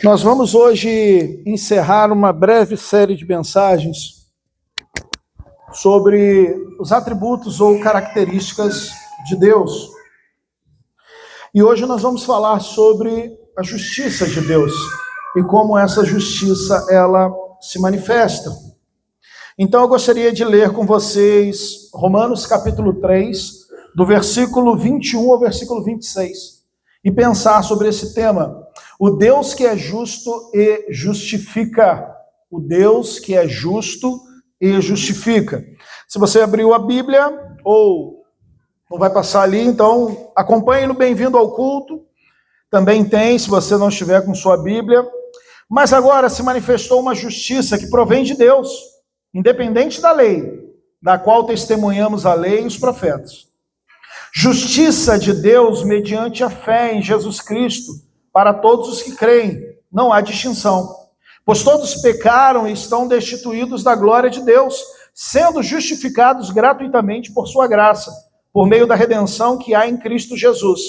Nós vamos hoje encerrar uma breve série de mensagens sobre os atributos ou características de Deus. E hoje nós vamos falar sobre a justiça de Deus e como essa justiça ela se manifesta. Então eu gostaria de ler com vocês Romanos capítulo 3, do versículo 21 ao versículo 26, e pensar sobre esse tema. O Deus que é justo e justifica. O Deus que é justo e justifica. Se você abriu a Bíblia, ou não vai passar ali, então acompanhe no Bem-vindo ao Culto. Também tem, se você não estiver com sua Bíblia. Mas agora se manifestou uma justiça que provém de Deus, independente da lei, da qual testemunhamos a lei e os profetas. Justiça de Deus mediante a fé em Jesus Cristo, para todos os que creem, não há distinção. Pois todos pecaram e estão destituídos da glória de Deus, sendo justificados gratuitamente por sua graça, por meio da redenção que há em Cristo Jesus.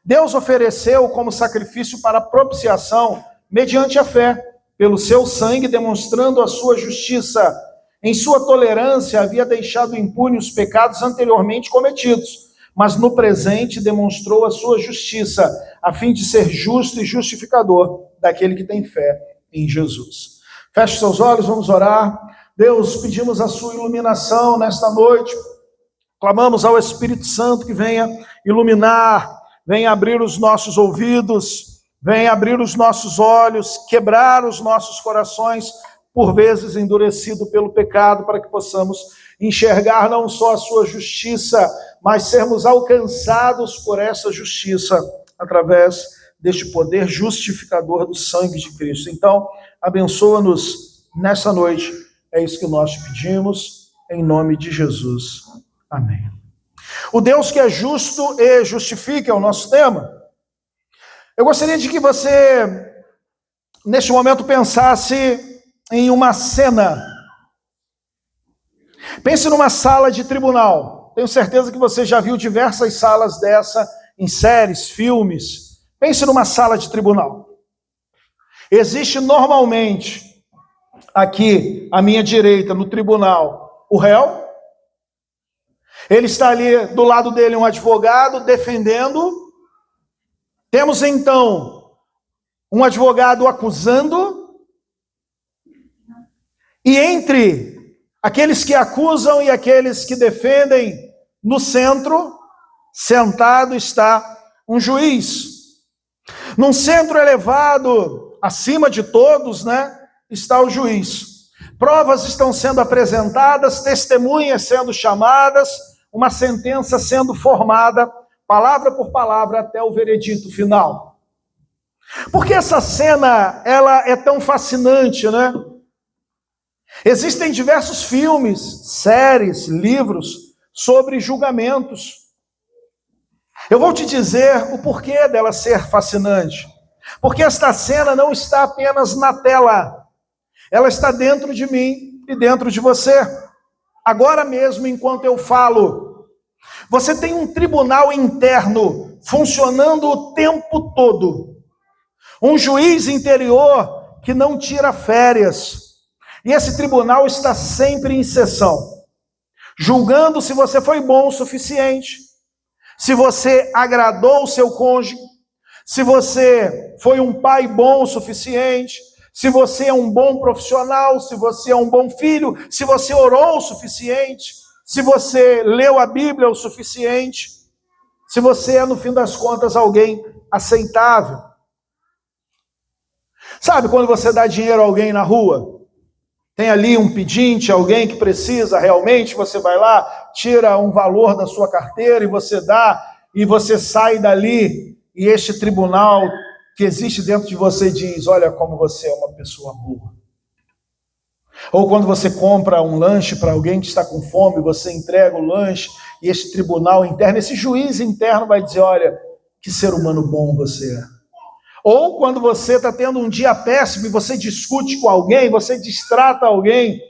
Deus ofereceu como sacrifício para propiciação, mediante a fé, pelo seu sangue, demonstrando a sua justiça. Em sua tolerância, havia deixado impune os pecados anteriormente cometidos, mas no presente demonstrou a sua justiça, a fim de ser justo e justificador daquele que tem fé em Jesus. Feche seus olhos, vamos orar. Deus, pedimos a sua iluminação nesta noite. Clamamos ao Espírito Santo que venha iluminar, venha abrir os nossos ouvidos, venha abrir os nossos olhos, quebrar os nossos corações, por vezes endurecido pelo pecado, para que possamos enxergar não só a sua justiça, mas sermos alcançados por essa justiça através deste poder justificador do sangue de Cristo. Então, abençoa-nos nessa noite. É isso que nós te pedimos, em nome de Jesus. Amém. O Deus que é justo e justifica é o nosso tema. Eu gostaria de que você, neste momento, pensasse em uma cena. Pense numa sala de tribunal. Tenho certeza que você já viu diversas salas dessa em séries, filmes. Pense numa sala de tribunal. Existe normalmente, aqui à minha direita, no tribunal, o réu. Ele está ali, do lado dele, um advogado defendendo. Temos então um advogado acusando. E entre aqueles que acusam e aqueles que defendem, no centro, sentado está um juiz. Num centro elevado, acima de todos, está o juiz. Provas estão sendo apresentadas, testemunhas sendo chamadas, uma sentença sendo formada, palavra por palavra, até o veredito final. Por que essa cena ela é tão fascinante, Existem diversos filmes, séries, livros sobre julgamentos. Eu vou te dizer o porquê dela ser fascinante. Porque esta cena não está apenas na tela. Ela está dentro de mim e dentro de você. Agora mesmo, enquanto eu falo, você tem um tribunal interno funcionando o tempo todo. Um juiz interior que não tira férias. E esse tribunal está sempre em sessão, julgando se você foi bom o suficiente, se você agradou o seu cônjuge, se você foi um pai bom o suficiente, se você é um bom profissional, se você é um bom filho, se você orou o suficiente, se você leu a Bíblia o suficiente, se você é, no fim das contas, alguém aceitável. Sabe quando você dá dinheiro a alguém na rua? Tem ali um pedinte, alguém que precisa realmente, você vai lá, tira um valor da sua carteira e você dá, e você sai dali, e este tribunal que existe dentro de você diz, olha como você é uma pessoa boa. Ou quando você compra um lanche para alguém que está com fome, você entrega o lanche, e este tribunal interno, esse juiz interno vai dizer, olha, que ser humano bom você é. Ou quando você está tendo um dia péssimo e você discute com alguém, você distrata alguém,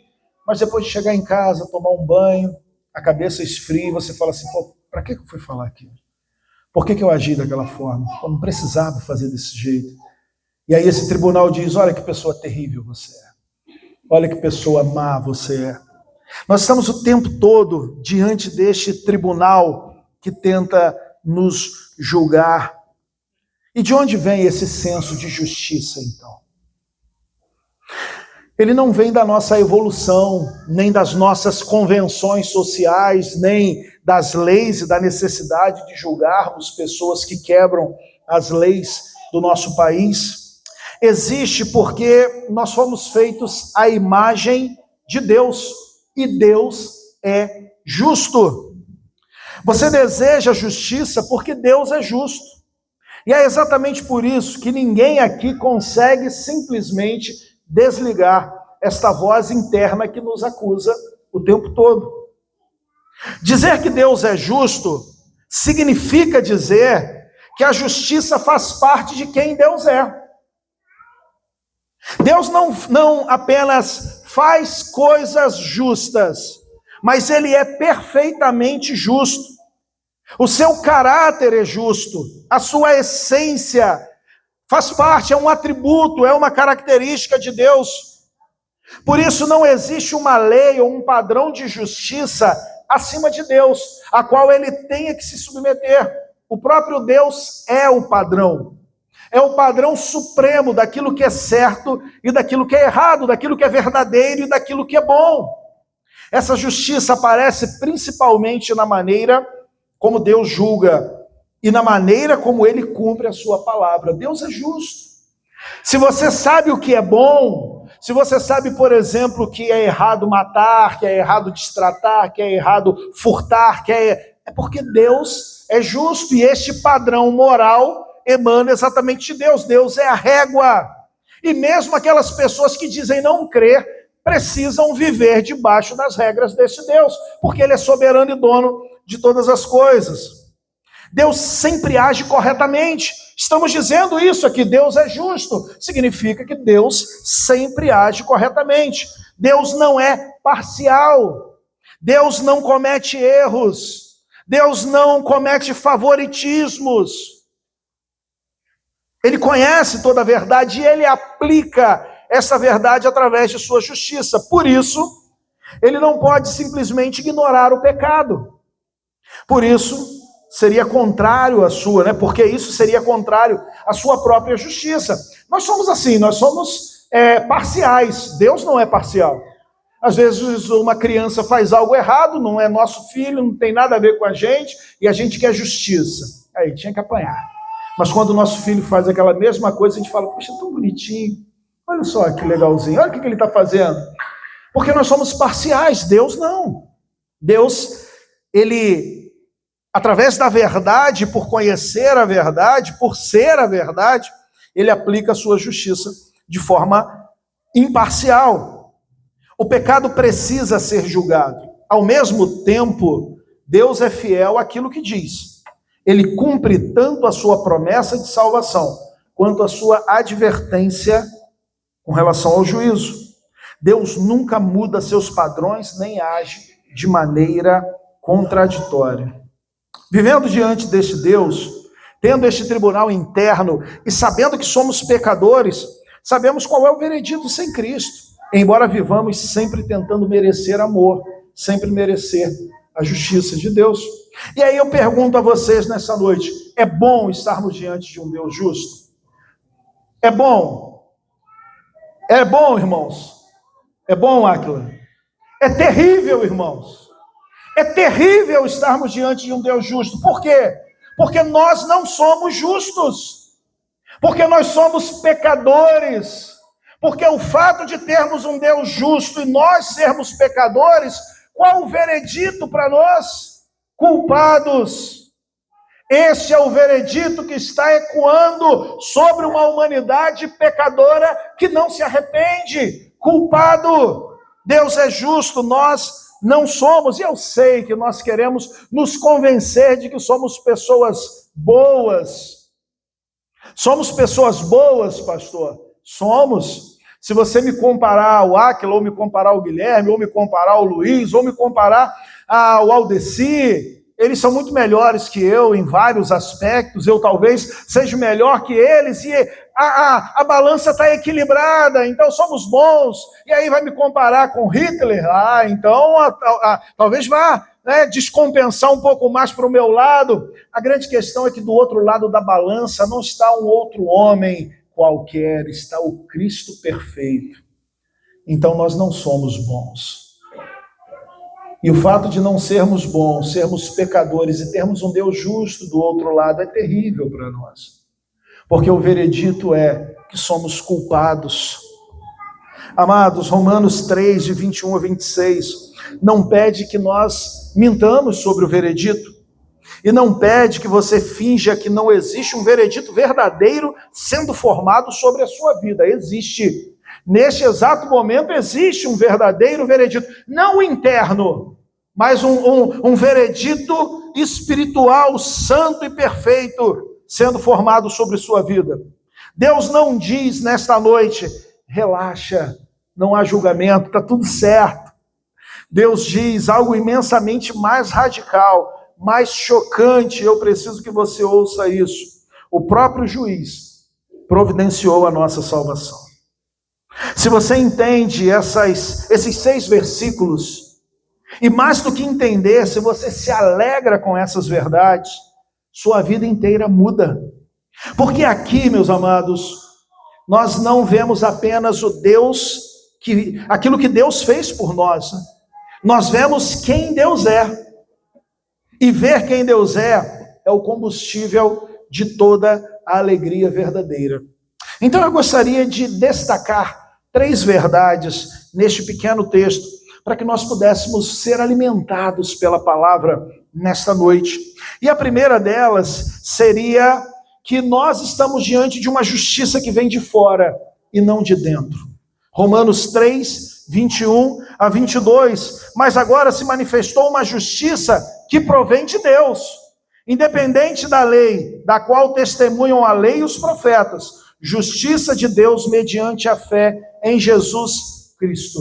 mas depois de chegar em casa, tomar um banho, a cabeça esfria, você fala assim, para que eu fui falar aquilo? Por que eu agi daquela forma? Eu não precisava fazer desse jeito. E aí esse tribunal diz: olha que pessoa terrível você é. Olha que pessoa má você é. Nós estamos o tempo todo diante deste tribunal que tenta nos julgar. E de onde vem esse senso de justiça, então? Ele não vem da nossa evolução, nem das nossas convenções sociais, nem das leis e da necessidade de julgarmos pessoas que quebram as leis do nosso país. Existe porque nós fomos feitos à imagem de Deus, e Deus é justo. Você deseja justiça porque Deus é justo. E é exatamente por isso que ninguém aqui consegue simplesmente desligar esta voz interna que nos acusa o tempo todo. Dizer que Deus é justo significa dizer que a justiça faz parte de quem Deus é. Deus não apenas faz coisas justas, mas Ele é perfeitamente justo. O seu caráter é justo, a sua essência faz parte, é um atributo, é uma característica de Deus. Por isso não existe uma lei ou um padrão de justiça acima de Deus, a qual Ele tenha que se submeter. O próprio Deus é o padrão. É o padrão supremo daquilo que é certo e daquilo que é errado, daquilo que é verdadeiro e daquilo que é bom. Essa justiça aparece principalmente na maneira como Deus julga e na maneira como Ele cumpre a sua palavra. Deus é justo. Se você sabe o que é bom, se você sabe, por exemplo, que é errado matar, que é errado destratar, que é errado furtar, é porque Deus é justo e este padrão moral emana exatamente de Deus. Deus é a régua. E mesmo aquelas pessoas que dizem não crer, precisam viver debaixo das regras desse Deus, porque Ele é soberano e dono de todas as coisas. Deus sempre age corretamente. Estamos dizendo isso aqui, Deus é justo. Significa que Deus sempre age corretamente. Deus não é parcial. Deus não comete erros. Deus não comete favoritismos. Ele conhece toda a verdade e Ele aplica essa verdade através de sua justiça. Por isso, Ele não pode simplesmente ignorar o pecado. Por isso, seria contrário à sua, porque isso seria contrário à sua própria justiça. Nós somos assim, nós somos parciais. Deus não é parcial. Às vezes uma criança faz algo errado, não é nosso filho, não tem nada a ver com a gente, e a gente quer justiça. Aí, tinha que apanhar. Mas quando o nosso filho faz aquela mesma coisa, a gente fala: poxa, tão bonitinho, olha só que legalzinho, olha o que ele está fazendo. Porque nós somos parciais, Deus não. Deus, Ele, através da verdade, por conhecer a verdade, por ser a verdade, Ele aplica a sua justiça de forma imparcial. O pecado precisa ser julgado. Ao mesmo tempo, Deus é fiel àquilo que diz. Ele cumpre tanto a sua promessa de salvação, quanto a sua advertência com relação ao juízo. Deus nunca muda seus padrões, nem age de maneira contraditória. Vivendo diante deste Deus, tendo este tribunal interno e sabendo que somos pecadores, sabemos qual é o veredito sem Cristo. Embora vivamos sempre tentando merecer amor, sempre merecer a justiça de Deus. E aí eu pergunto a vocês nessa noite: é bom estarmos diante de um Deus justo? É bom? É bom, irmãos? É bom, Áquila? É terrível, irmãos. É terrível estarmos diante de um Deus justo. Por quê? Porque nós não somos justos. Porque nós somos pecadores. Porque o fato de termos um Deus justo e nós sermos pecadores, qual o veredito para nós? Culpados. Este é o veredito que está ecoando sobre uma humanidade pecadora que não se arrepende. Culpado. Deus é justo, nós não somos. E eu sei que nós queremos nos convencer de que somos pessoas boas. Somos pessoas boas, pastor? Somos. Se você me comparar ao Áquila, ou me comparar ao Guilherme, ou me comparar ao Luiz, ou me comparar ao Aldeci, eles são muito melhores que eu em vários aspectos, eu talvez seja melhor que eles, e a balança está equilibrada, então somos bons, e aí vai me comparar com Hitler, então talvez vá descompensar um pouco mais para o meu lado. A grande questão é que do outro lado da balança não está um outro homem qualquer, está o Cristo perfeito. Então nós não somos bons. E o fato de não sermos bons, sermos pecadores e termos um Deus justo do outro lado é terrível para nós. Porque o veredito é que somos culpados. Amados, Romanos 3, de 21 a 26, não pede que nós mintamos sobre o veredito. E não pede que você finja que não existe um veredito verdadeiro sendo formado sobre a sua vida. Existe. Neste exato momento existe um verdadeiro veredito, não interno, mas um veredito espiritual, santo e perfeito, sendo formado sobre sua vida. Deus não diz nesta noite, relaxa, não há julgamento, está tudo certo. Deus diz algo imensamente mais radical, mais chocante, eu preciso que você ouça isso. O próprio juiz providenciou a nossa salvação. Se você entende esses 6 versículos, e mais do que entender, se você se alegra com essas verdades, sua vida inteira muda. Porque aqui, meus amados, nós não vemos apenas o Deus, aquilo que Deus fez por nós. Nós vemos quem Deus é. E ver quem Deus é o combustível de toda a alegria verdadeira. Então eu gostaria de destacar 3 verdades neste pequeno texto, para que nós pudéssemos ser alimentados pela palavra nesta noite. E a primeira delas seria que nós estamos diante de uma justiça que vem de fora e não de dentro. Romanos 3, 21 a 22. Mas agora se manifestou uma justiça que provém de Deus, independente da lei, da qual testemunham a lei e os profetas, justiça de Deus mediante a fé em Jesus Cristo.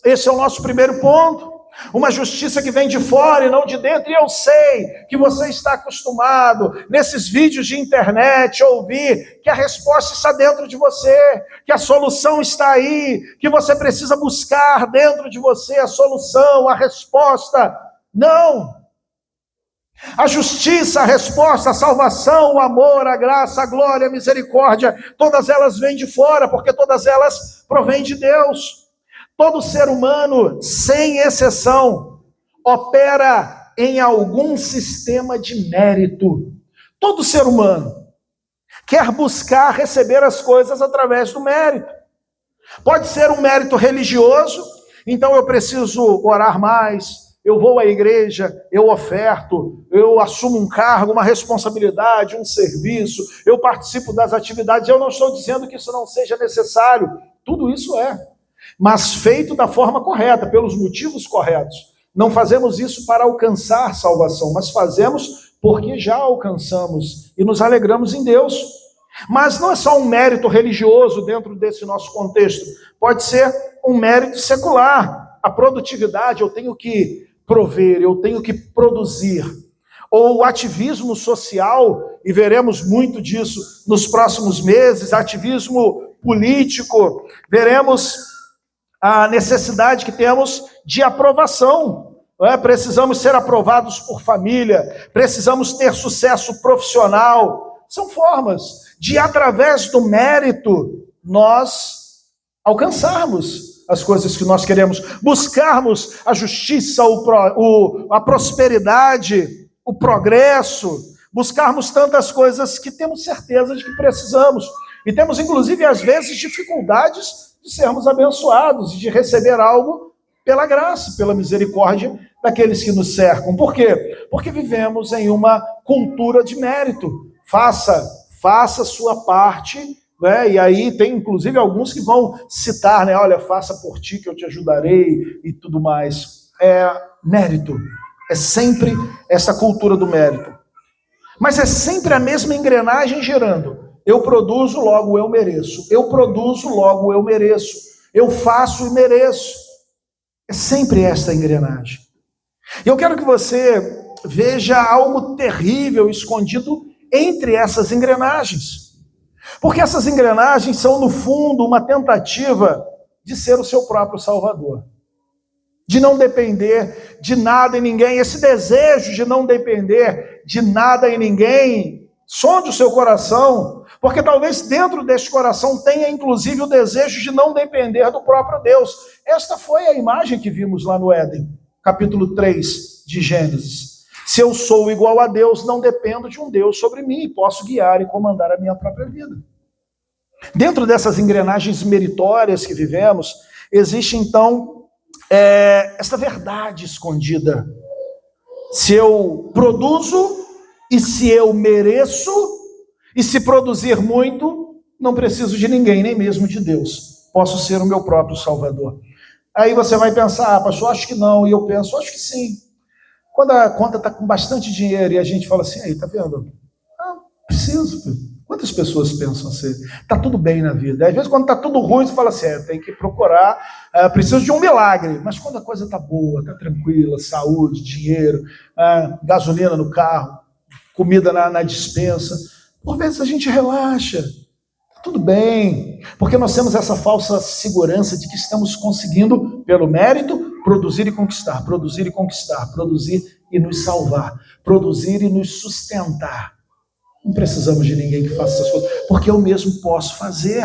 Esse é o nosso primeiro ponto. Uma justiça que vem de fora e não de dentro. E eu sei que você está acostumado, nesses vídeos de internet, ouvir que a resposta está dentro de você, que a solução está aí, que você precisa buscar dentro de você a solução, a resposta. Não! A justiça, a resposta, a salvação, o amor, a graça, a glória, a misericórdia, todas elas vêm de fora, porque todas elas provêm de Deus. Todo ser humano, sem exceção, opera em algum sistema de mérito. Todo ser humano quer buscar receber as coisas através do mérito. Pode ser um mérito religioso, então eu preciso orar mais, eu vou à igreja, eu oferto, eu assumo um cargo, uma responsabilidade, um serviço, eu participo das atividades. Eu não estou dizendo que isso não seja necessário, tudo isso é. Mas feito da forma correta, pelos motivos corretos. Não fazemos isso para alcançar salvação, mas fazemos porque já alcançamos e nos alegramos em Deus. Mas não é só um mérito religioso dentro desse nosso contexto, pode ser um mérito secular. A produtividade, eu tenho que prover, eu tenho que produzir. Ou o ativismo social, e veremos muito disso nos próximos meses, ativismo político, veremos a necessidade que temos de aprovação. Precisamos ser aprovados por família, precisamos ter sucesso profissional. São formas de, através do mérito, nós alcançarmos as coisas que nós queremos, buscarmos a justiça, a prosperidade, o progresso, buscarmos tantas coisas que temos certeza de que precisamos. E temos, inclusive, às vezes, dificuldades de sermos abençoados e de receber algo pela graça, pela misericórdia daqueles que nos cercam. Por quê? Porque vivemos em uma cultura de mérito. Faça a sua parte, né? E aí tem inclusive alguns que vão citar, né? Olha, faça por ti que eu te ajudarei e tudo mais. É mérito. É sempre essa cultura do mérito. Mas é sempre a mesma engrenagem girando. Eu produzo, logo eu mereço. Eu produzo, logo eu mereço. Eu faço e mereço. É sempre esta engrenagem. E eu quero que você veja algo terrível escondido entre essas engrenagens. Porque essas engrenagens são, no fundo, uma tentativa de ser o seu próprio Salvador. De não depender de nada e ninguém. Esse desejo de não depender de nada e ninguém, sonde o seu coração, porque talvez dentro desse coração tenha inclusive o desejo de não depender do próprio Deus. Esta foi a imagem que vimos lá no Éden, capítulo 3 de Gênesis. Se eu sou igual a Deus, não dependo de um Deus sobre mim, posso guiar e comandar a minha própria vida. Dentro dessas engrenagens meritórias que vivemos, existe então esta verdade escondida. Se eu produzo e se eu mereço, e se produzir muito, não preciso de ninguém, nem mesmo de Deus. Posso ser o meu próprio Salvador. Aí você vai pensar, pastor, acho que não. E eu penso, acho que sim. Quando a conta está com bastante dinheiro e a gente fala assim, aí, tá vendo? Preciso. Quantas pessoas pensam assim? Tá tudo bem na vida. Às vezes, quando tá tudo ruim, você fala assim, tem que procurar, preciso de um milagre. Mas quando a coisa tá boa, tá tranquila, saúde, dinheiro, gasolina no carro, comida na despensa, por vezes a gente relaxa. Tá tudo bem. Porque nós temos essa falsa segurança de que estamos conseguindo, pelo mérito, produzir e conquistar, produzir e conquistar, produzir e nos salvar, produzir e nos sustentar. Não precisamos de ninguém que faça essas coisas, porque eu mesmo posso fazer.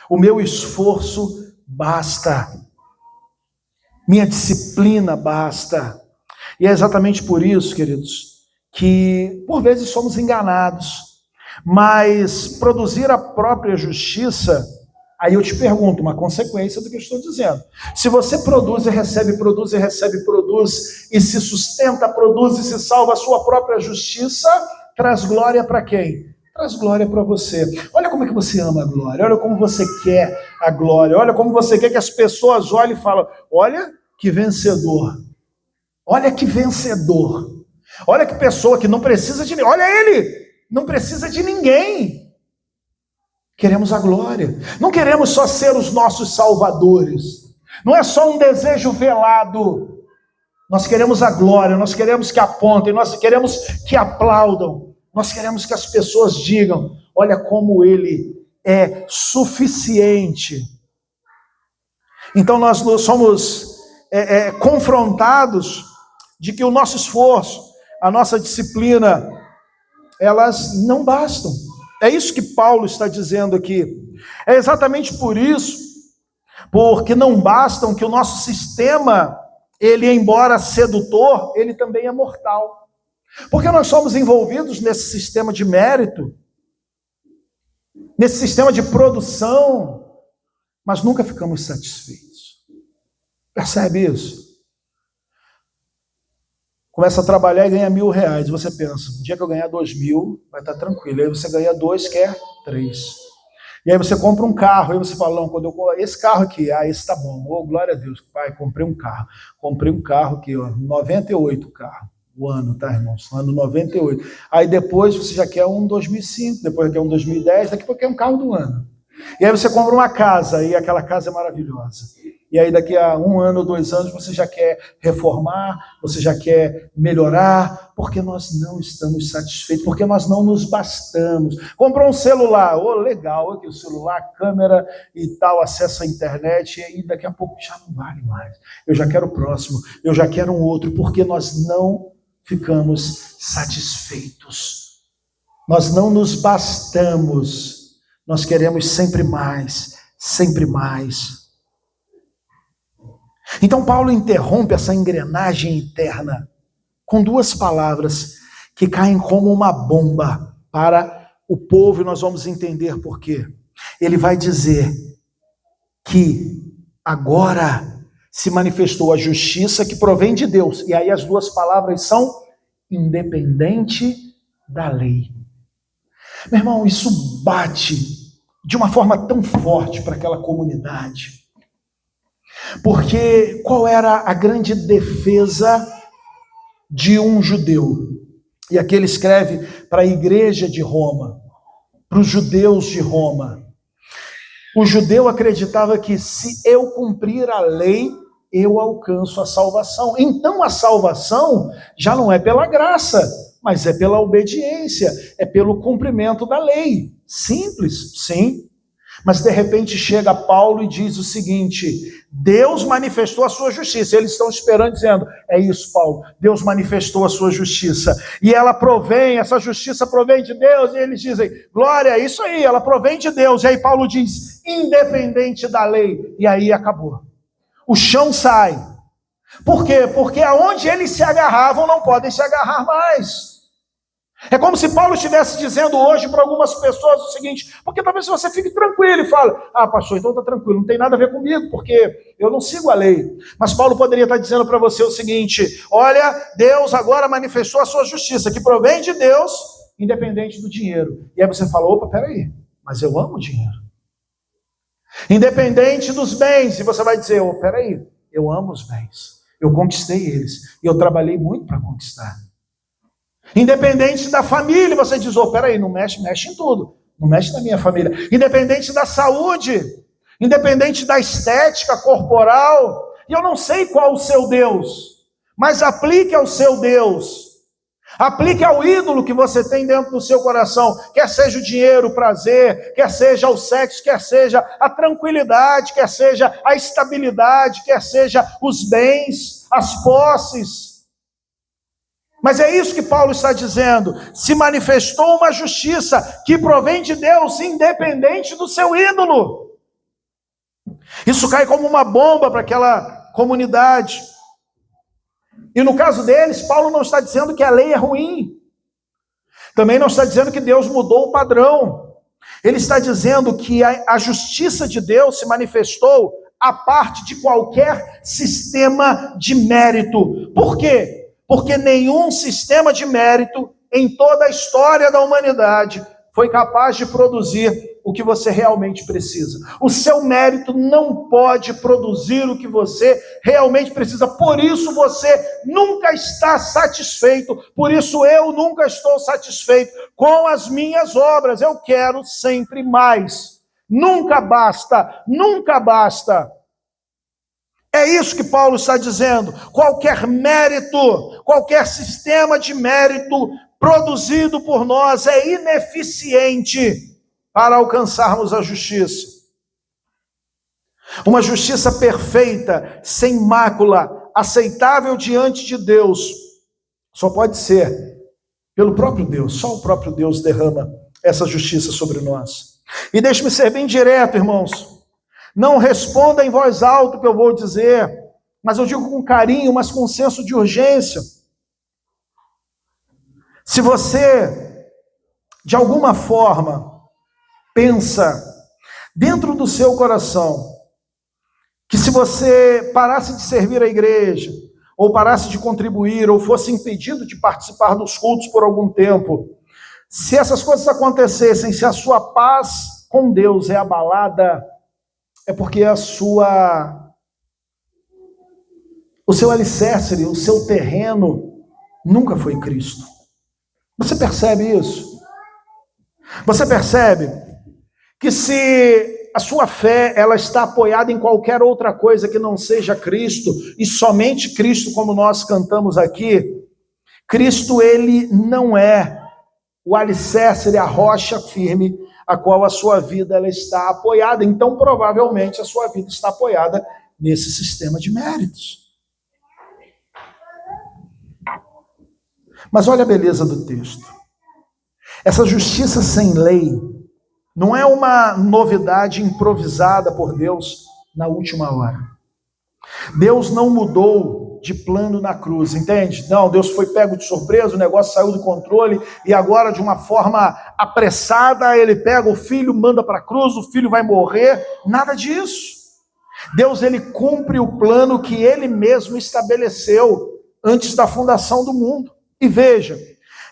O meu esforço basta. Minha disciplina basta. E é exatamente por isso, queridos, que por vezes somos enganados, mas produzir a própria justiça, aí eu te pergunto, uma consequência do que eu estou dizendo. Se você produz e recebe, produz e recebe, produz, e se sustenta, produz e se salva a sua própria justiça, traz glória para quem? Traz glória para você. Olha como é que você ama a glória, olha como você quer a glória, olha como você quer que as pessoas olhem e falem, olha que vencedor, olha que vencedor, olha que pessoa que não precisa de ninguém, olha ele, não precisa de ninguém. Queremos a glória. Não queremos só ser os nossos salvadores. Não é só um desejo velado. Nós queremos a glória, nós queremos que apontem, nós queremos que aplaudam. Nós queremos que as pessoas digam, olha como ele é suficiente. Então nós somos confrontados de que o nosso esforço, a nossa disciplina, elas não bastam. É isso que Paulo está dizendo aqui. É exatamente por isso, porque não bastam, que o nosso sistema, ele, embora sedutor, ele também é mortal. Porque nós somos envolvidos nesse sistema de mérito, nesse sistema de produção, mas nunca ficamos satisfeitos. Percebe isso? Começa a trabalhar e ganha R$1.000. Você pensa, no dia que eu ganhar 2.000, vai estar tranquilo. Aí você ganha 2, quer 3. E aí você compra um carro, aí você fala, não, esse carro aqui, esse tá bom. Oh, glória a Deus, pai, comprei um carro. Comprei um carro aqui, 98 carro. O ano, tá, irmãos? Ano 98. Aí depois você já quer um 2005, depois quer um 2010, daqui a pouco quer um carro do ano. E aí você compra uma casa, e aquela casa é maravilhosa. E aí daqui a 1 ano ou 2 anos você já quer reformar, você já quer melhorar, porque nós não estamos satisfeitos, porque nós não nos bastamos. Comprou um celular, legal, aqui o celular, câmera e tal, acesso à internet, e aí daqui a pouco já não vale mais. Eu já quero o próximo, eu já quero um outro, porque nós não ficamos satisfeitos. Nós não nos bastamos, nós queremos sempre mais, sempre mais. Então Paulo interrompe essa engrenagem interna com 2 palavras que caem como uma bomba para o povo, e nós vamos entender por quê. Ele vai dizer que agora se manifestou a justiça que provém de Deus, e aí as 2 palavras são independente da lei. Meu irmão, isso bate de uma forma tão forte para aquela comunidade. Porque qual era a grande defesa de um judeu? E aqui ele escreve para a igreja de Roma, para os judeus de Roma. O judeu acreditava que se eu cumprir a lei, eu alcanço a salvação. Então a salvação já não é pela graça, mas é pela obediência, é pelo cumprimento da lei. Simples, sim. Mas de repente chega Paulo e diz o seguinte: Deus manifestou a sua justiça. Eles estão esperando, dizendo: é isso, Paulo, Deus manifestou a sua justiça. E ela provém, essa justiça provém de Deus. E eles dizem: glória, é isso aí, ela provém de Deus. E aí Paulo diz: independente da lei. E aí acabou. O chão sai. Por quê? Porque aonde eles se agarravam não podem se agarrar mais. É como se Paulo estivesse dizendo hoje para algumas pessoas o seguinte, porque talvez você fique tranquilo e fale: ah, pastor, então está tranquilo, não tem nada a ver comigo, porque eu não sigo a lei. Mas Paulo poderia estar dizendo para você o seguinte: olha, Deus agora manifestou a sua justiça, que provém de Deus, independente do dinheiro. E aí você fala: opa, peraí, mas eu amo o dinheiro. Independente dos bens, e você vai dizer: oh, peraí, eu amo os bens, eu conquistei eles, e eu trabalhei muito para conquistar. Independente da família, você diz: oh, peraí, não mexe em tudo, não mexe na minha família. Independente da saúde, independente da estética corporal, e eu não sei qual o seu Deus, mas aplique ao seu Deus, aplique ao ídolo que você tem dentro do seu coração, quer seja o dinheiro, o prazer, quer seja o sexo, quer seja a tranquilidade, quer seja a estabilidade, quer seja os bens, as posses. Mas é isso que Paulo está dizendo: se manifestou uma justiça que provém de Deus, independente do seu ídolo. Isso cai como uma bomba para aquela comunidade. E no caso deles, Paulo não está dizendo que a lei é ruim. Também não está dizendo que Deus mudou o padrão. Ele está dizendo que a justiça de Deus se manifestou a parte de qualquer sistema de mérito. Por quê? Porque nenhum sistema de mérito em toda a história da humanidade foi capaz de produzir o que você realmente precisa. O seu mérito não pode produzir o que você realmente precisa. Por isso você nunca está satisfeito. Por isso eu nunca estou satisfeito com as minhas obras. Eu quero sempre mais. Nunca basta, nunca basta. É isso que Paulo está dizendo. Qualquer mérito, qualquer sistema de mérito produzido por nós é ineficiente para alcançarmos a justiça. Uma justiça perfeita, sem mácula, aceitável diante de Deus, só pode ser pelo próprio Deus. Só o próprio Deus derrama essa justiça sobre nós. E deixe-me ser bem direto, irmãos. Não responda em voz alta o que eu vou dizer, mas eu digo com carinho, mas com senso de urgência. Se você, de alguma forma, pensa dentro do seu coração que se você parasse de servir a igreja, ou parasse de contribuir, ou fosse impedido de participar dos cultos por algum tempo, se essas coisas acontecessem, se a sua paz com Deus é abalada, é porque o seu alicerce, o seu terreno nunca foi Cristo. Você percebe isso? Você percebe que se a sua fé ela está apoiada em qualquer outra coisa que não seja Cristo, e somente Cristo, como nós cantamos aqui, Cristo ele não é o alicerce, ele é a rocha firme a qual a sua vida ela está apoiada. Então, provavelmente, a sua vida está apoiada nesse sistema de méritos. Mas olha a beleza do texto. Essa justiça sem lei não é uma novidade improvisada por Deus na última hora. Deus não mudou de plano na cruz, entende? Não, Deus foi pego de surpresa, o negócio saiu do controle e agora de uma forma apressada ele pega o filho, manda para a cruz, o filho vai morrer. Nada disso. Deus ele cumpre o plano que ele mesmo estabeleceu antes da fundação do mundo. E veja,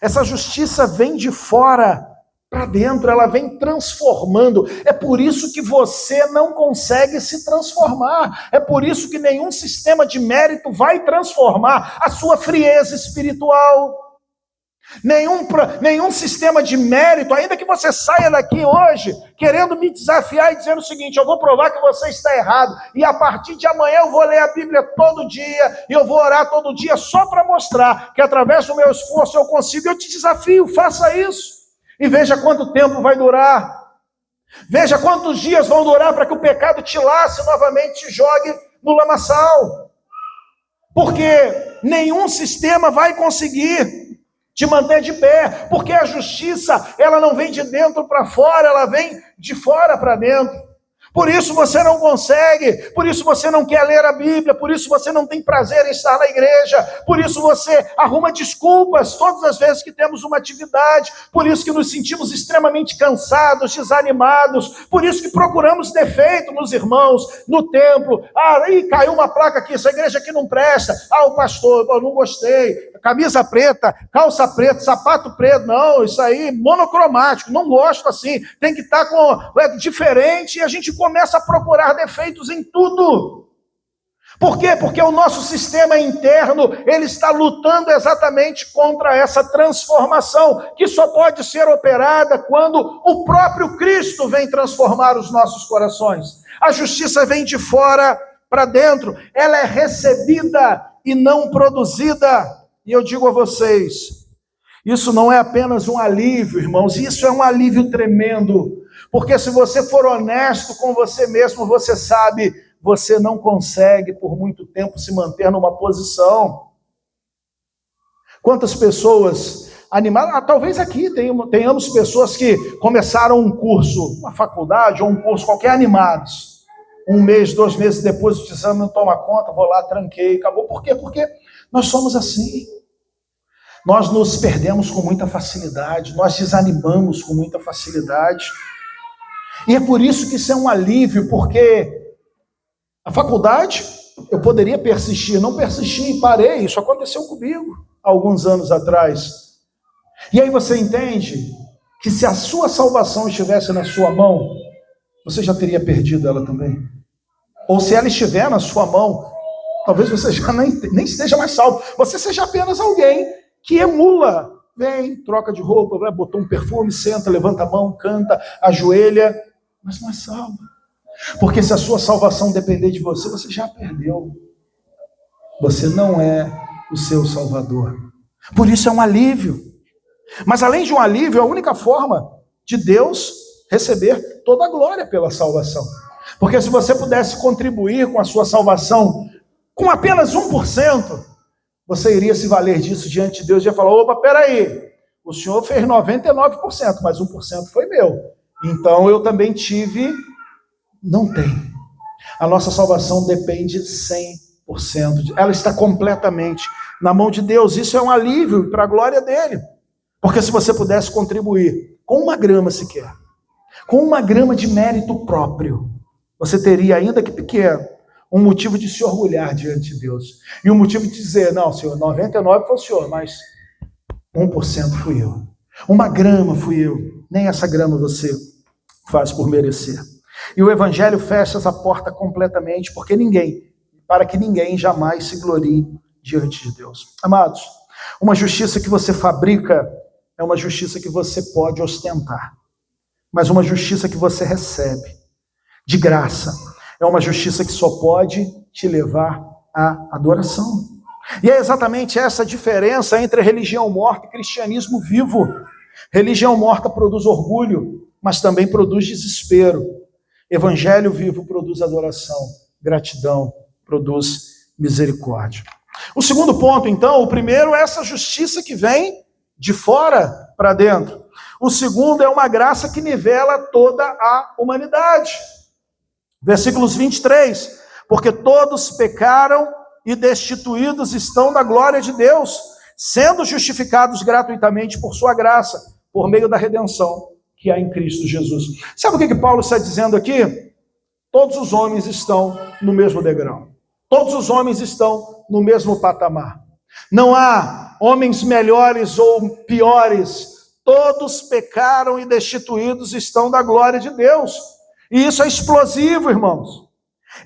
essa justiça vem de fora para dentro, ela vem transformando. É por isso que você não consegue se transformar. É por isso que nenhum sistema de mérito vai transformar a sua frieza espiritual. Nenhum sistema de mérito, ainda que você saia daqui hoje querendo me desafiar e dizendo o seguinte: eu vou provar que você está errado, e a partir de amanhã eu vou ler a Bíblia todo dia, e eu vou orar todo dia, só para mostrar que através do meu esforço eu consigo. Eu te desafio, faça isso, e veja quanto tempo vai durar, veja quantos dias vão durar para que o pecado te lace novamente, te jogue no lamaçal, porque nenhum sistema vai conseguir te manter de pé, porque a justiça, ela não vem de dentro para fora, ela vem de fora para dentro. Por isso você não consegue, por isso você não quer ler a Bíblia, por isso você não tem prazer em estar na igreja, por isso você arruma desculpas todas as vezes que temos uma atividade, por isso que nos sentimos extremamente cansados, desanimados, por isso que procuramos defeito nos irmãos, no templo. Caiu uma placa aqui, essa igreja aqui não presta. O pastor, eu não gostei. Camisa preta, calça preta, sapato preto, não, isso aí, monocromático, não gosto assim, tem que estar diferente, e a gente começa a procurar defeitos em tudo. Por quê? Porque o nosso sistema interno, ele está lutando exatamente contra essa transformação, que só pode ser operada quando o próprio Cristo vem transformar os nossos corações. A justiça vem de fora para dentro, ela é recebida e não produzida. E eu digo a vocês, isso não é apenas um alívio, irmãos, isso é um alívio tremendo, porque se você for honesto com você mesmo, você sabe, você não consegue por muito tempo se manter numa posição. Quantas pessoas animadas, talvez aqui tenhamos pessoas que começaram um curso, uma faculdade ou um curso qualquer, animados. 1 mês, 2 meses depois, o exame não toma conta, vou lá, tranquei, acabou. Por quê? Porque nós somos assim. Nós nos perdemos com muita facilidade, nós desanimamos com muita facilidade. E é por isso que isso é um alívio, porque a faculdade, eu poderia persistir, não persisti, parei, isso aconteceu comigo há alguns anos atrás. E aí você entende que se a sua salvação estivesse na sua mão, você já teria perdido ela também. Ou se ela estiver na sua mão, talvez você já nem esteja mais salvo, você seja apenas alguém que emula, vem, troca de roupa, botou um perfume, senta, levanta a mão, canta, ajoelha, mas não é salvo. Porque se a sua salvação depender de você, você já perdeu. Você não é o seu salvador. Por isso é um alívio. Mas além de um alívio, a única forma de Deus receber toda a glória pela salvação. Porque se você pudesse contribuir com a sua salvação com apenas 1%, você iria se valer disso diante de Deus e ia falar: opa, peraí, o senhor fez 99%, mas 1% foi meu. Então eu também tive. Não tem. A nossa salvação depende 100%. Ela está completamente na mão de Deus. Isso é um alívio para a glória dele. Porque se você pudesse contribuir com 1 grama sequer, com 1 grama de mérito próprio, você teria, ainda que pequeno, um motivo de se orgulhar diante de Deus. E um motivo de dizer: não, senhor, 99% foi o senhor, mas 1% fui eu. 1 grama fui eu. Nem essa grama você faz por merecer. E o Evangelho fecha essa porta completamente, para que ninguém jamais se glorie diante de Deus. Amados, uma justiça que você fabrica é uma justiça que você pode ostentar, mas uma justiça que você recebe de graça é uma justiça que só pode te levar à adoração. E é exatamente essa diferença entre religião morta e cristianismo vivo. Religião morta produz orgulho, mas também produz desespero. Evangelho vivo produz adoração, gratidão produz misericórdia. O segundo ponto, então, o primeiro é essa justiça que vem de fora para dentro. O segundo é uma graça que nivela toda a humanidade. Versículos 23, porque todos pecaram e destituídos estão da glória de Deus, sendo justificados gratuitamente por sua graça, por meio da redenção que há em Cristo Jesus. Sabe o que Paulo está dizendo aqui? Todos os homens estão no mesmo degrau. Todos os homens estão no mesmo patamar. Não há homens melhores ou piores. Todos pecaram e destituídos estão da glória de Deus. E isso é explosivo, irmãos.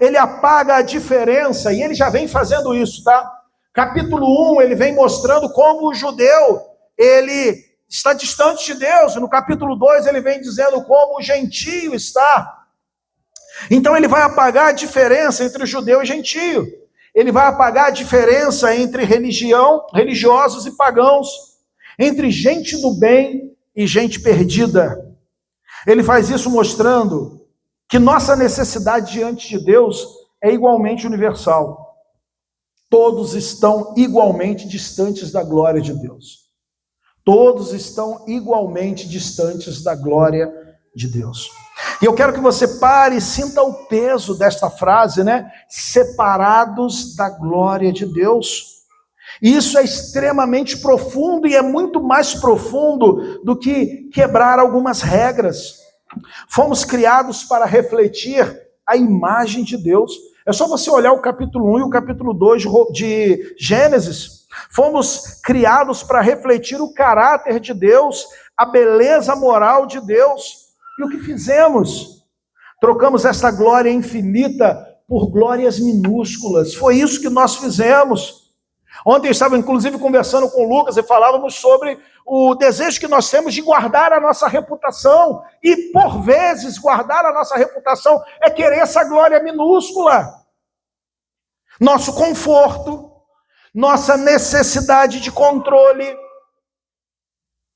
Ele apaga a diferença, e ele já vem fazendo isso, tá? Capítulo 1, ele vem mostrando como o judeu, ele está distante de Deus. No capítulo 2 ele vem dizendo como o gentio está. Então ele vai apagar a diferença entre judeu e gentio. Ele vai apagar a diferença entre religiosos e pagãos, entre gente do bem e gente perdida. Ele faz isso mostrando que nossa necessidade diante de Deus é igualmente universal. Todos estão igualmente distantes da glória de Deus. Todos estão igualmente distantes da glória de Deus. E eu quero que você pare e sinta o peso desta frase, né? Separados da glória de Deus. E isso é extremamente profundo e é muito mais profundo do que quebrar algumas regras. Fomos criados para refletir a imagem de Deus. É só você olhar o capítulo 1 e o capítulo 2 de Gênesis. Fomos criados para refletir o caráter de Deus, a beleza moral de Deus. E o que fizemos? Trocamos essa glória infinita por glórias minúsculas. Foi isso que nós fizemos. Ontem eu estava inclusive conversando com o Lucas e falávamos sobre o desejo que nós temos de guardar a nossa reputação. E por vezes guardar a nossa reputação é querer essa glória minúscula. Nosso conforto, nossa necessidade de controle.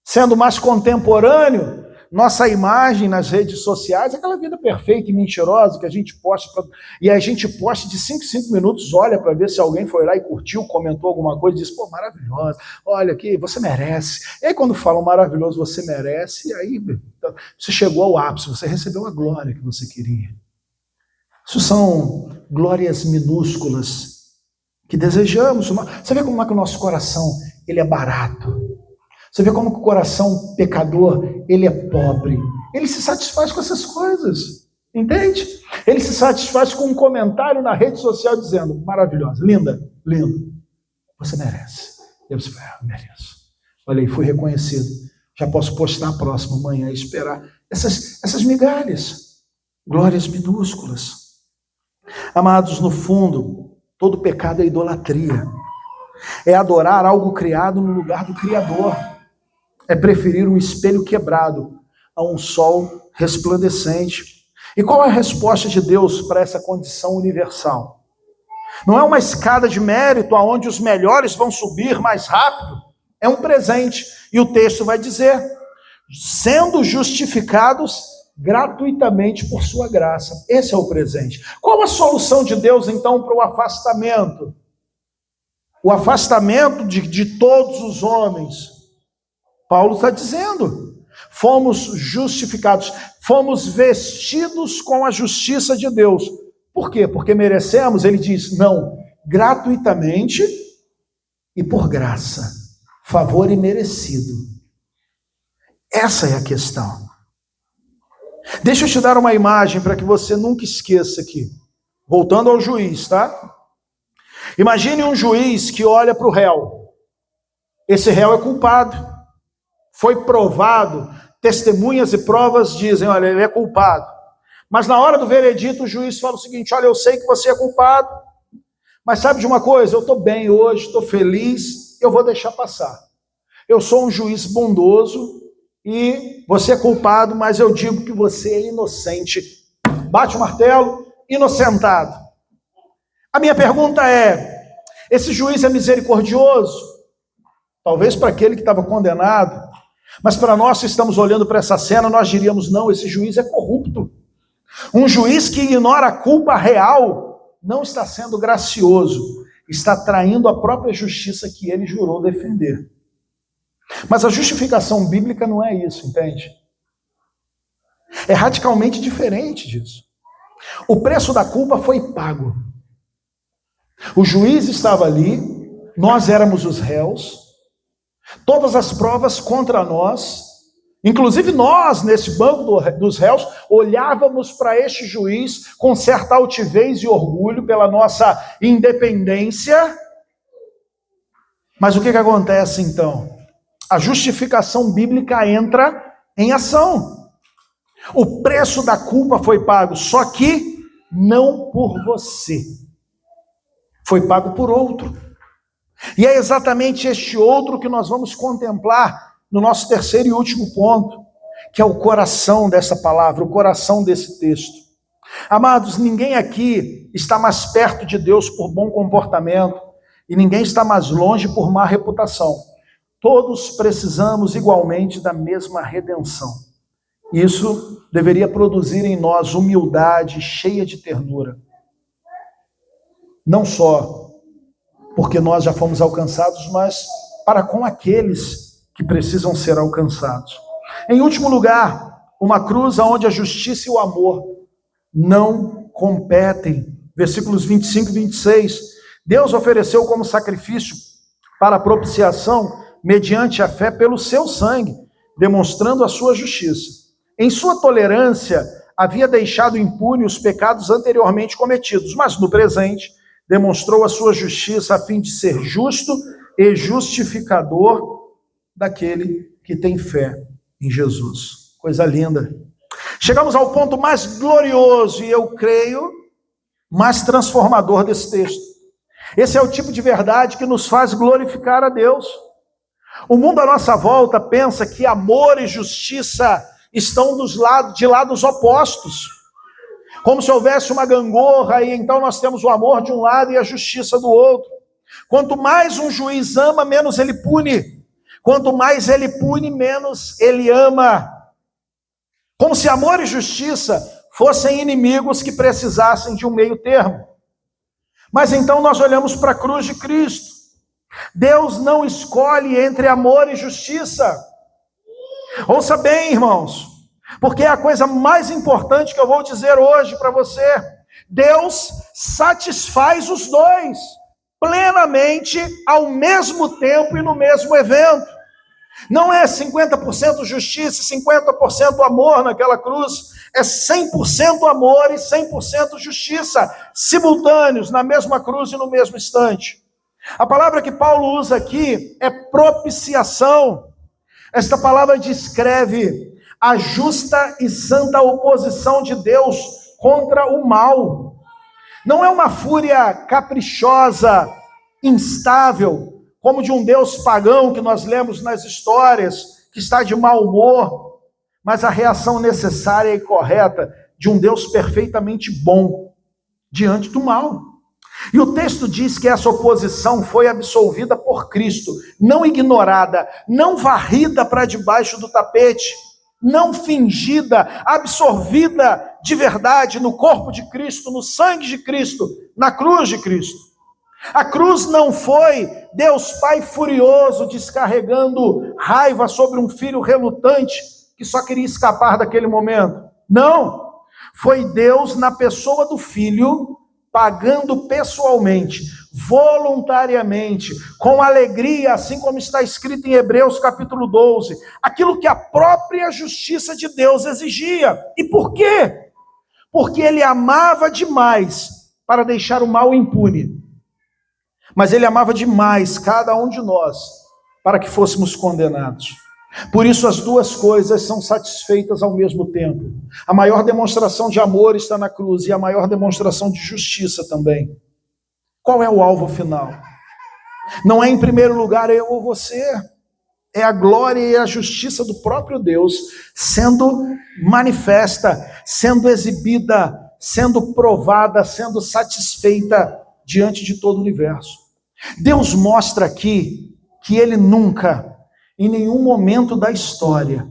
Sendo mais contemporâneo, nossa imagem nas redes sociais, aquela vida perfeita e mentirosa que a gente posta, e a gente posta de 5 em 5 minutos, olha para ver se alguém foi lá e curtiu, comentou alguma coisa, diz, pô, maravilhosa, olha aqui, você merece. E aí quando falam maravilhoso, você merece, aí você chegou ao ápice, você recebeu a glória que você queria. Isso são glórias minúsculas que desejamos. Você vê como é que o nosso coração ele é barato. Você vê como que o coração pecador, ele é pobre. Ele se satisfaz com essas coisas, entende? Ele se satisfaz com um comentário na rede social dizendo, maravilhosa, linda, lindo, você merece. E você fala, eu mereço. Olha aí, fui reconhecido. Já posso postar a próxima manhã e esperar. Essas migalhas, glórias minúsculas. Amados, no fundo, todo pecado é idolatria. É adorar algo criado no lugar do Criador. É preferir um espelho quebrado a um sol resplandecente. E qual é a resposta de Deus para essa condição universal? Não é uma escada de mérito aonde os melhores vão subir mais rápido. É um presente. E o texto vai dizer, sendo justificados gratuitamente por sua graça. Esse é o presente. Qual a solução de Deus, então, para o afastamento? O afastamento de todos os homens. Paulo está dizendo, fomos justificados, fomos vestidos com a justiça de Deus. Por quê? Porque merecemos? Ele diz, não, gratuitamente e por graça, favor imerecido. Essa é a questão. Deixa eu te dar uma imagem para que você nunca esqueça aqui. Voltando ao juiz, tá? Imagine um juiz que olha para o réu. Esse réu é culpado. Foi provado, testemunhas e provas dizem, olha, ele é culpado. Mas na hora do veredito, o juiz fala o seguinte, olha, eu sei que você é culpado, mas sabe de uma coisa? Eu estou bem hoje, estou feliz, eu vou deixar passar. Eu sou um juiz bondoso e você é culpado, mas eu digo que você é inocente. Bate o martelo, inocentado. A minha pergunta é, esse juiz é misericordioso? Talvez para aquele que estava condenado. Mas para nós que estamos olhando para essa cena, nós diríamos, não, esse juiz é corrupto. Um juiz que ignora a culpa real não está sendo gracioso, está traindo a própria justiça que ele jurou defender. Mas a justificação bíblica não é isso, entende? É radicalmente diferente disso. O preço da culpa foi pago. O juiz estava ali, nós éramos os réus, todas as provas contra nós, inclusive nós, nesse banco dos réus, olhávamos para este juiz com certa altivez e orgulho pela nossa independência. Mas o que acontece então? A justificação bíblica entra em ação. O preço da culpa foi pago, só que não por você. Foi pago por outro. E é exatamente este outro que nós vamos contemplar no nosso terceiro e último ponto, que é o coração dessa palavra, o coração desse texto. Amados, ninguém aqui está mais perto de Deus por bom comportamento e ninguém está mais longe por má reputação. Todos precisamos igualmente da mesma redenção. Isso deveria produzir em nós humildade cheia de ternura. Não só porque nós já fomos alcançados, mas para com aqueles que precisam ser alcançados. Em último lugar, uma cruz onde a justiça e o amor não competem. Versículos 25 e 26. Deus ofereceu como sacrifício para a propiciação, mediante a fé, pelo seu sangue, demonstrando a sua justiça. Em sua tolerância, havia deixado impune os pecados anteriormente cometidos, mas no presente demonstrou a sua justiça a fim de ser justo e justificador daquele que tem fé em Jesus. Coisa linda. Chegamos ao ponto mais glorioso e, eu creio, mais transformador desse texto. Esse é o tipo de verdade que nos faz glorificar a Deus. O mundo à nossa volta pensa que amor e justiça estão de lados opostos. Como se houvesse uma gangorra e então nós temos o amor de um lado e a justiça do outro. Quanto mais um juiz ama, menos ele pune. Quanto mais ele pune, menos ele ama. Como se amor e justiça fossem inimigos que precisassem de um meio termo. Mas então nós olhamos para a cruz de Cristo. Deus não escolhe entre amor e justiça. Ouça bem, irmãos, porque é a coisa mais importante que eu vou dizer hoje para você. Deus satisfaz os dois, plenamente, ao mesmo tempo e no mesmo evento. Não é 50% justiça e 50% amor naquela cruz, é 100% amor e 100% justiça, simultâneos, na mesma cruz e no mesmo instante. A palavra que Paulo usa aqui é propiciação. Esta palavra descreve a justa e santa oposição de Deus contra o mal. Não é uma fúria caprichosa, instável, como de um Deus pagão que nós lemos nas histórias, que está de mau humor, mas a reação necessária e correta de um Deus perfeitamente bom diante do mal. E o texto diz que essa oposição foi absolvida por Cristo, não ignorada, não varrida para debaixo do tapete, não fingida, absorvida de verdade no corpo de Cristo, no sangue de Cristo, na cruz de Cristo. A cruz não foi Deus Pai furioso descarregando raiva sobre um filho relutante que só queria escapar daquele momento. Não, foi Deus na pessoa do Filho pagando pessoalmente, voluntariamente, com alegria, assim como está escrito em Hebreus capítulo 12, aquilo que a própria justiça de Deus exigia. E por quê? Porque ele amava demais para deixar o mal impune. Mas ele amava demais cada um de nós para que fôssemos condenados. Por isso as duas coisas são satisfeitas ao mesmo tempo. A maior demonstração de amor está na cruz e a maior demonstração de justiça também. Qual é o alvo final? Não é em primeiro lugar eu ou você. É a glória e a justiça do próprio Deus sendo manifesta, sendo exibida, sendo provada, sendo satisfeita diante de todo o universo. Deus mostra aqui que ele nunca, em nenhum momento da história,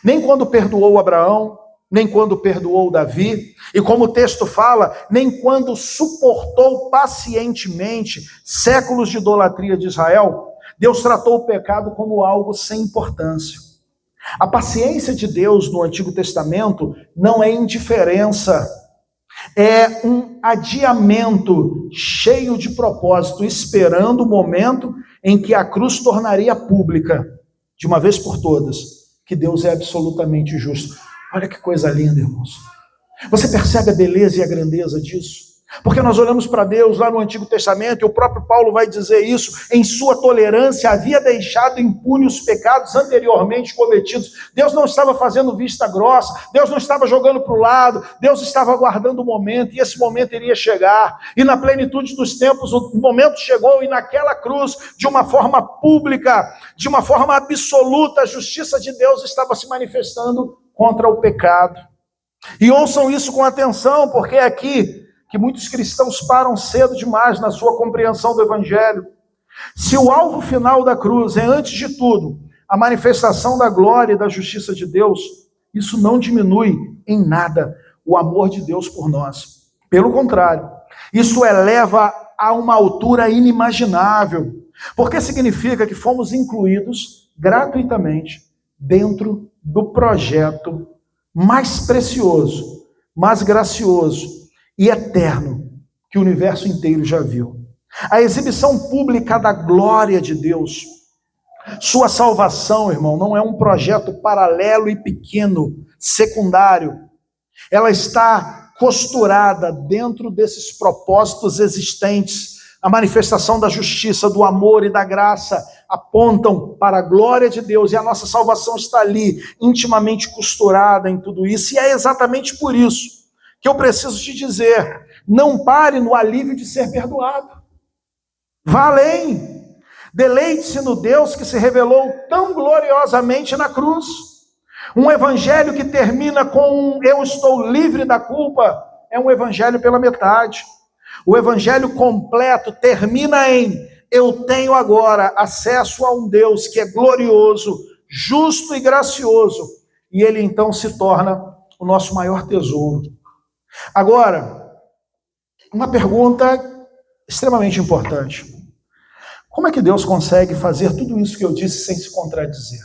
nem quando perdoou Abraão, nem quando perdoou Davi, e como o texto fala, nem quando suportou pacientemente séculos de idolatria de Israel, Deus tratou o pecado como algo sem importância. A paciência de Deus no Antigo Testamento não é indiferença, é um adiamento cheio de propósito, esperando o momento em que a cruz tornaria pública, de uma vez por todas, que Deus é absolutamente justo. Olha que coisa linda, irmãos. Você percebe a beleza e a grandeza disso? Porque nós olhamos para Deus lá no Antigo Testamento, e o próprio Paulo vai dizer isso, em sua tolerância havia deixado impune os pecados anteriormente cometidos. Deus não estava fazendo vista grossa, Deus não estava jogando para o lado, Deus estava aguardando o momento, e esse momento iria chegar. E na plenitude dos tempos, o momento chegou, e naquela cruz, de uma forma pública, de uma forma absoluta, a justiça de Deus estava se manifestando contra o pecado. E ouçam isso com atenção, porque é aqui que muitos cristãos param cedo demais na sua compreensão do Evangelho. Se o alvo final da cruz é, antes de tudo, a manifestação da glória e da justiça de Deus, isso não diminui em nada o amor de Deus por nós. Pelo contrário, isso eleva a uma altura inimaginável, porque significa que fomos incluídos gratuitamente dentro do projeto mais precioso, mais gracioso e eterno que o universo inteiro já viu. A exibição pública da glória de Deus. Sua salvação, irmão, não é um projeto paralelo e pequeno, secundário. Ela está costurada dentro desses propósitos existentes. A manifestação da justiça, do amor e da graça apontam para a glória de Deus, e a nossa salvação está ali, intimamente costurada em tudo isso. E é exatamente por isso que eu preciso te dizer: não pare no alívio de ser perdoado. Vá além. Deleite-se no Deus que se revelou tão gloriosamente na cruz. Um evangelho que termina com eu estou livre da culpa é um evangelho pela metade. O evangelho completo termina em eu tenho agora acesso a um Deus que é glorioso, justo e gracioso, e ele então se torna o nosso maior tesouro. Agora, uma pergunta extremamente importante: como é que Deus consegue fazer tudo isso que eu disse sem se contradizer?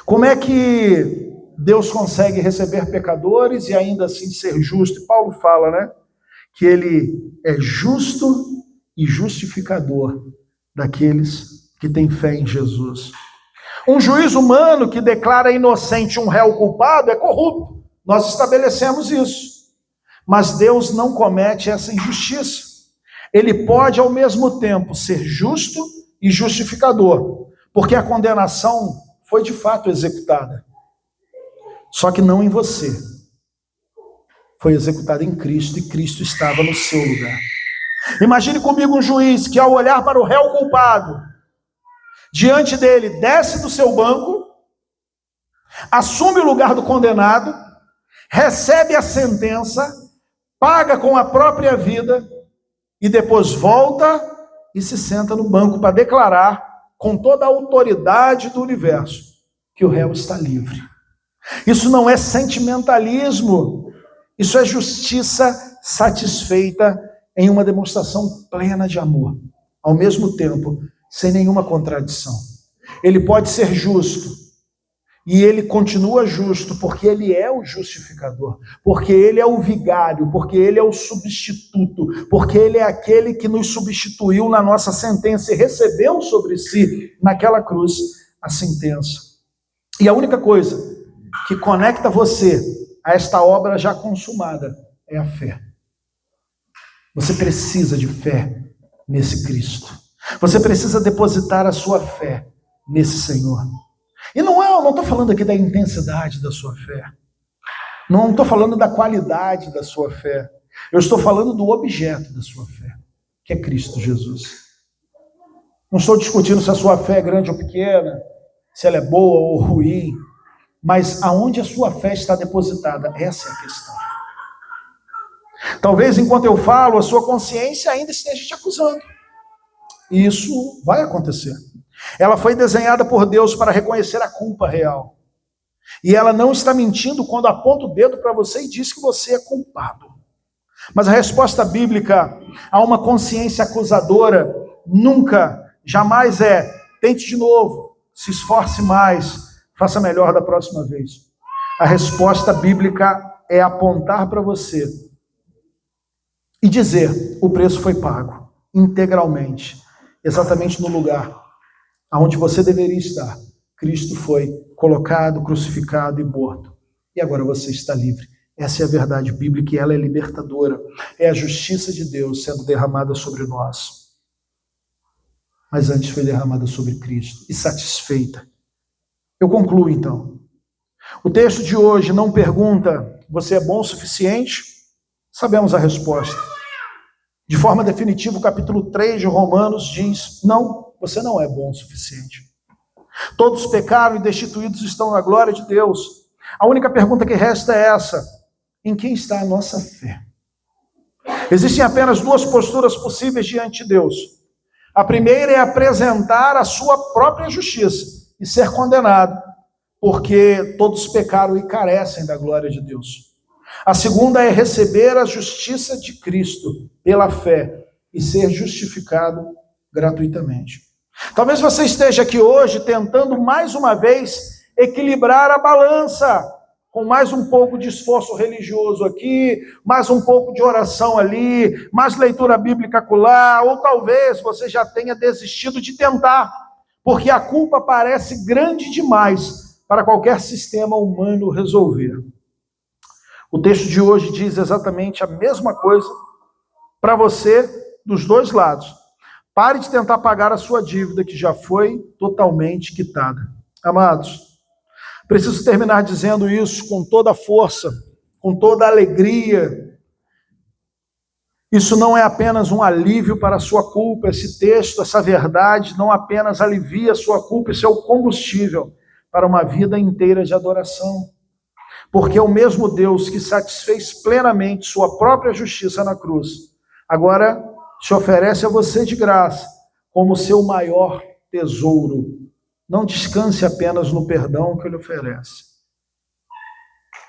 Como é que Deus consegue receber pecadores e ainda assim ser justo? E Paulo fala, né, que ele é justo e justificador daqueles que têm fé em Jesus. Um juiz humano que declara inocente um réu culpado é corrupto. Nós estabelecemos isso. Mas Deus não comete essa injustiça. Ele pode, ao mesmo tempo, ser justo e justificador, porque a condenação foi de fato executada. Só que não em você. Foi executada em Cristo, e Cristo estava no seu lugar. Imagine comigo um juiz que, ao olhar para o réu culpado, diante dele, desce do seu banco, assume o lugar do condenado, recebe a sentença, paga com a própria vida e depois volta e se senta no banco para declarar com toda a autoridade do universo que o réu está livre. Isso não é sentimentalismo, isso é justiça satisfeita em uma demonstração plena de amor, ao mesmo tempo, sem nenhuma contradição. Ele pode ser justo, e ele continua justo, porque ele é o justificador, porque ele é o vigário, porque ele é o substituto, porque ele é aquele que nos substituiu na nossa sentença e recebeu sobre si, naquela cruz, a sentença. E a única coisa que conecta você a esta obra já consumada é a fé. Você precisa de fé nesse Cristo. Você precisa depositar a sua fé nesse Senhor. E eu não estou falando aqui da intensidade da sua fé. Não estou falando da qualidade da sua fé. Eu estou falando do objeto da sua fé, que é Cristo Jesus. Não estou discutindo se a sua fé é grande ou pequena, se ela é boa ou ruim, mas aonde a sua fé está depositada, essa é a questão. Talvez enquanto eu falo, a sua consciência ainda esteja te acusando. E isso vai acontecer. Ela foi desenhada por Deus para reconhecer a culpa real. E ela não está mentindo quando aponta o dedo para você e diz que você é culpado. Mas a resposta bíblica a uma consciência acusadora nunca, jamais é: tente de novo, se esforce mais, faça melhor da próxima vez. A resposta bíblica é apontar para você e dizer: o preço foi pago integralmente, exatamente no lugar aonde você deveria estar. Cristo foi colocado, crucificado e morto. E agora você está livre. Essa é a verdade bíblica e ela é libertadora. É a justiça de Deus sendo derramada sobre nós. Mas antes foi derramada sobre Cristo e satisfeita. Eu concluo então. O texto de hoje não pergunta: você é bom o suficiente? Sabemos a resposta. De forma definitiva, o capítulo 3 de Romanos diz: não, você não é bom o suficiente. Todos pecaram e destituídos estão na glória de Deus. A única pergunta que resta é essa: em quem está a nossa fé? Existem apenas duas posturas possíveis diante de Deus. A primeira é apresentar a sua própria justiça e ser condenado, porque todos pecaram e carecem da glória de Deus. A segunda é receber a justiça de Cristo pela fé e ser justificado gratuitamente. Talvez você esteja aqui hoje tentando mais uma vez equilibrar a balança, com mais um pouco de esforço religioso aqui, mais um pouco de oração ali, mais leitura bíblica acolá, ou talvez você já tenha desistido de tentar, porque a culpa parece grande demais para qualquer sistema humano resolver. O texto de hoje diz exatamente a mesma coisa para você dos dois lados. Pare de tentar pagar a sua dívida que já foi totalmente quitada. Amados, preciso terminar dizendo isso com toda a força, com toda a alegria. Isso não é apenas um alívio para a sua culpa, esse texto, essa verdade, não apenas alivia a sua culpa, isso é o combustível para uma vida inteira de adoração. Porque é o mesmo Deus que satisfez plenamente sua própria justiça na cruz, agora se oferece a você de graça como seu maior tesouro. Não descanse apenas no perdão que ele oferece.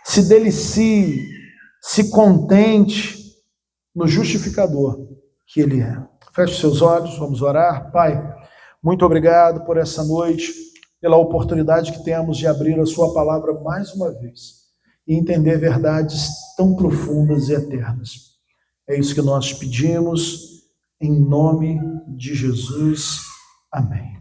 Se delicie, se contente no justificador que ele é. Feche seus olhos, vamos orar. Pai, muito obrigado por essa noite, pela oportunidade que temos de abrir a sua palavra mais uma vez e entender verdades tão profundas e eternas. É isso que nós pedimos, em nome de Jesus. Amém.